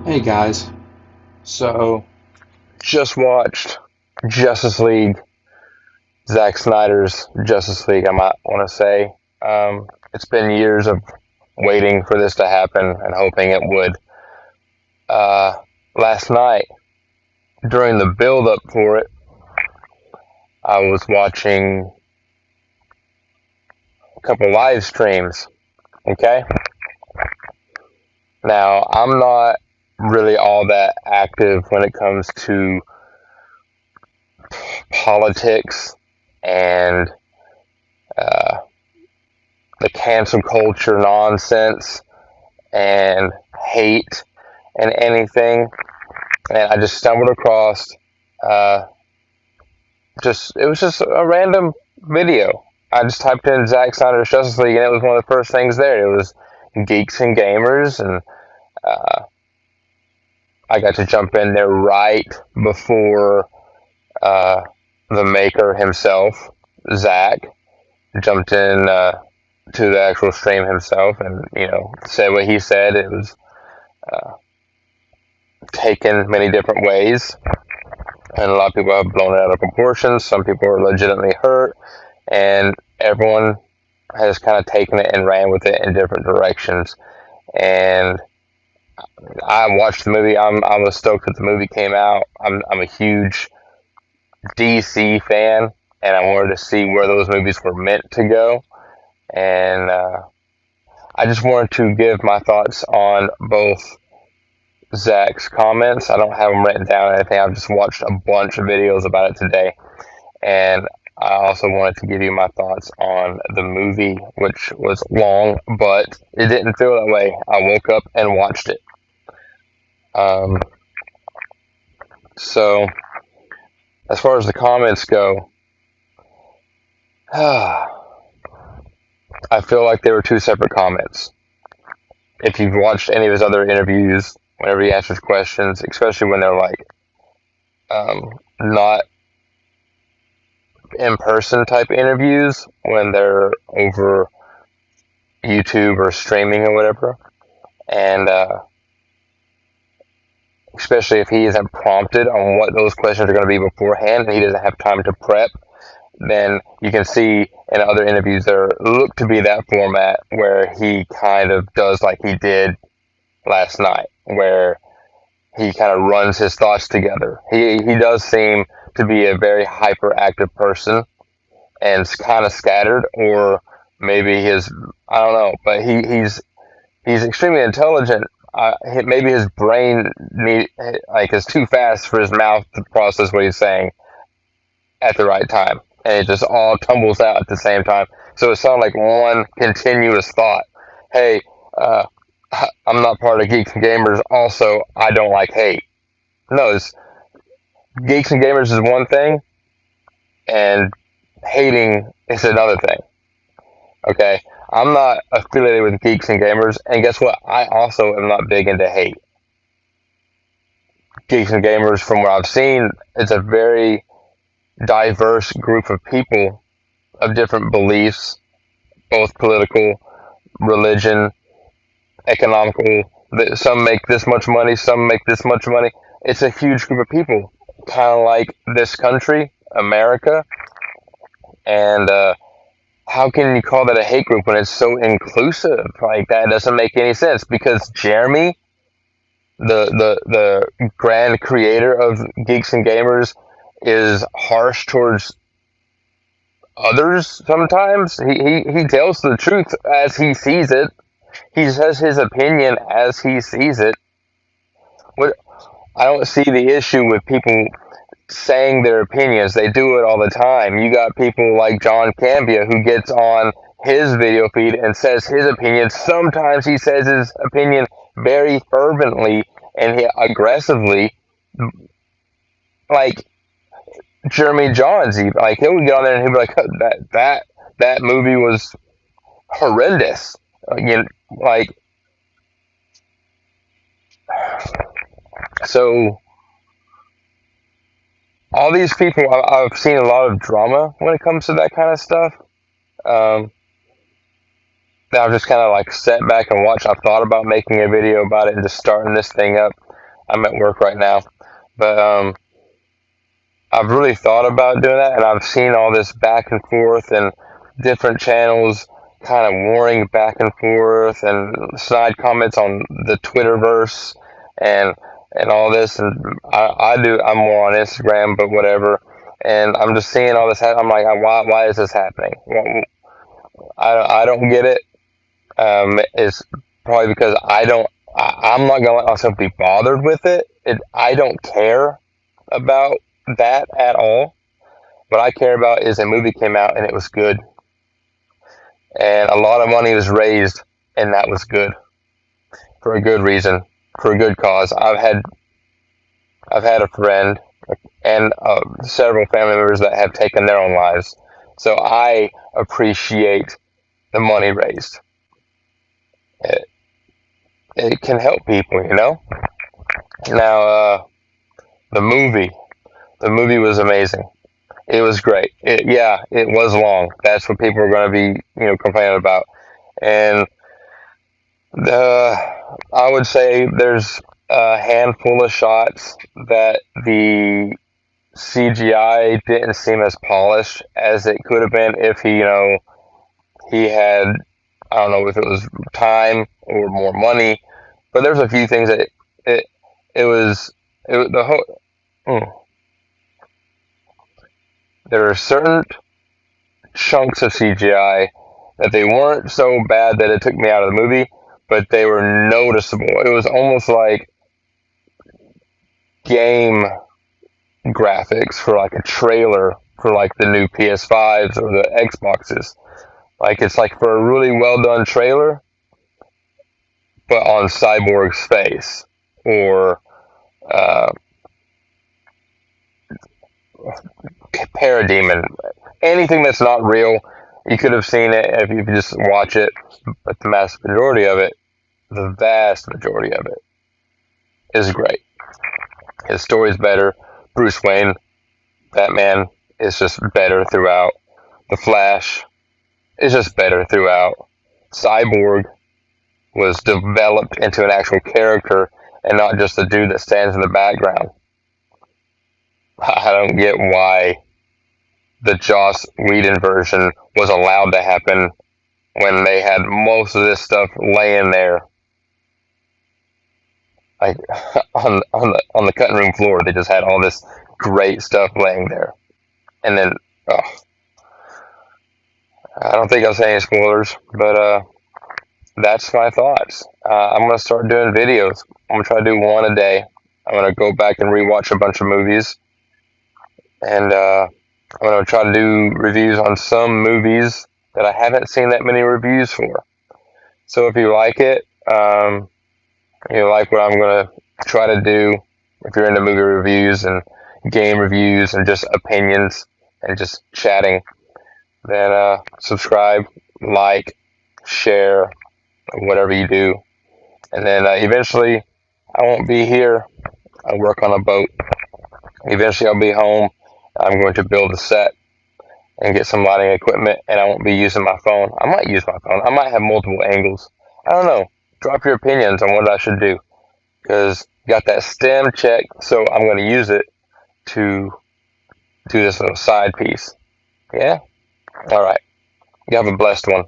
Hey guys, so just watched Justice League, Zack Snyder's Justice League, I might want to say. It's been years of waiting for this to happen and hoping it would. Uh, Last night, during the build up for it, I was watching a couple live streams. Okay? Now, I'm not really all that active when it comes to politics and uh, the cancel culture nonsense and hate and anything. And I just stumbled across uh, it was just a random video. I just typed in Zack Snyder's Justice League, and it was one of the first things there. It was Geeks and Gamers, and uh, I got to jump in there right before uh, the maker himself, Zack, jumped in to the actual stream himself, and said what he said. It was uh, taken many different ways, and a lot of people have blown it out of proportion. Some people are legitimately hurt, and everyone has kind of taken it and ran with it in different directions. And I watched the movie. I was stoked that the movie came out. I'm a huge DC fan, and I wanted to see where those movies were meant to go. And I just wanted to give my thoughts on both Zach's comments. I don't have them written down or anything. I've just watched a bunch of videos about it today. And I also wanted to give you my thoughts on the movie, which was long, but it didn't feel that way. I woke up and watched it. Um, so, as far as the comments go, I feel like there were two separate comments. If you've watched any of his other interviews, whenever he answers questions, especially when they're like not in-person type interviews, when they're over YouTube or streaming or whatever, and especially if he isn't prompted on what those questions are going to be beforehand and he doesn't have time to prep, then you can see in other interviews there look to be that format where he kind of does like he did last night, where he kind of runs his thoughts together. He does seem to be a very hyperactive person and kind of scattered, or maybe I don't know, but he's extremely intelligent. Maybe his brain is too fast for his mouth to process what he's saying at the right time, and it just all tumbles out at the same time. So it sounds like one continuous thought. Hey, I'm not part of Geeks and Gamers. Also, I don't like hate. No, Geeks and Gamers is one thing, and hating is another thing. Okay, I'm not affiliated with Geeks and Gamers, and guess what? I also am not big into hate. Geeks and Gamers, from what I've seen, it's a very diverse group of people of different beliefs, both political, religion, economical. Some make this much money, some make this much money. It's a huge group of people, kind of like this country, America. And how can you call that a hate group when it's so inclusive? Like, that doesn't make any sense, because Jeremy, the grand creator of Geeks and Gamers, is harsh towards others sometimes. He tells the truth as he sees it. He says his opinion as he sees it. What I don't see the issue with people saying their opinions. They do it all the time. You got people like John Cambia who gets on his video feed and says his opinion. Sometimes he says his opinion very fervently and aggressively, like Jeremy Johns. Like, he'll get on there and he'll be like, that movie was horrendous. Like, so all these people, I've seen a lot of drama when it comes to that kind of stuff. That I've just kind of like sat back and watched. I've thought about making a video about it and just starting this thing up. I'm at work right now, but I've really thought about doing that, and I've seen all this back and forth and different channels kind of warring back and forth and side comments on the Twitterverse and all this. And I'm more on Instagram, but whatever. And I'm just seeing all this. I'm like, why is this happening? Well, I don't get it. It's probably because I'm not gonna let myself be bothered with it. I don't care about that at all. What I care about is a movie came out and it was good, and a lot of money was raised, and that was good for a good reason, for a good cause. I've had a friend and several family members that have taken their own lives, so I appreciate the money raised. It, it can help people, you know. Now, the movie, the movie was amazing. It was great. Yeah, it was long. That's what people are going to be, complaining about. And I would say there's a handful of shots that the CGI didn't seem as polished as it could have been if he had, I don't know if it was time or more money, but there's a few things that it it was the whole. There are certain chunks of CGI that they weren't so bad that it took me out of the movie, but they were noticeable. It was almost like game graphics for like a trailer for like the new PS5s or the Xboxes. Like it's like for a really well done trailer, but on Cyborg's face or uh, Parademon, anything that's not real. You could have seen it if you just watch it, but the vast majority of it, the vast majority of it, is great. His story's better. Bruce Wayne, Batman, is just better throughout. The Flash is just better throughout. Cyborg was developed into an actual character and not just a dude that stands in the background. I don't get why the Joss Whedon version was allowed to happen when they had most of this stuff laying there, like on the cutting room floor. They just had all this great stuff laying there, and then I don't think I'll say any spoilers, but that's my thoughts. I'm gonna start doing videos. I'm gonna try to do one a day. I'm gonna go back and rewatch a bunch of movies, and I'm going to try to do reviews on some movies that I haven't seen that many reviews for. So if you like it, you like what I'm going to try to do, if you're into movie reviews and game reviews and just opinions and just chatting, then subscribe, like, share, whatever you do. And then eventually, I won't be here. I work on a boat. Eventually, I'll be home. I'm going to build a set and get some lighting equipment, and I won't be using my phone. I might use my phone. I might have multiple angles. I don't know. Drop your opinions on what I should do, because got that stem check, so I'm going to use it to do this little side piece. Yeah? All right. You have a blessed one.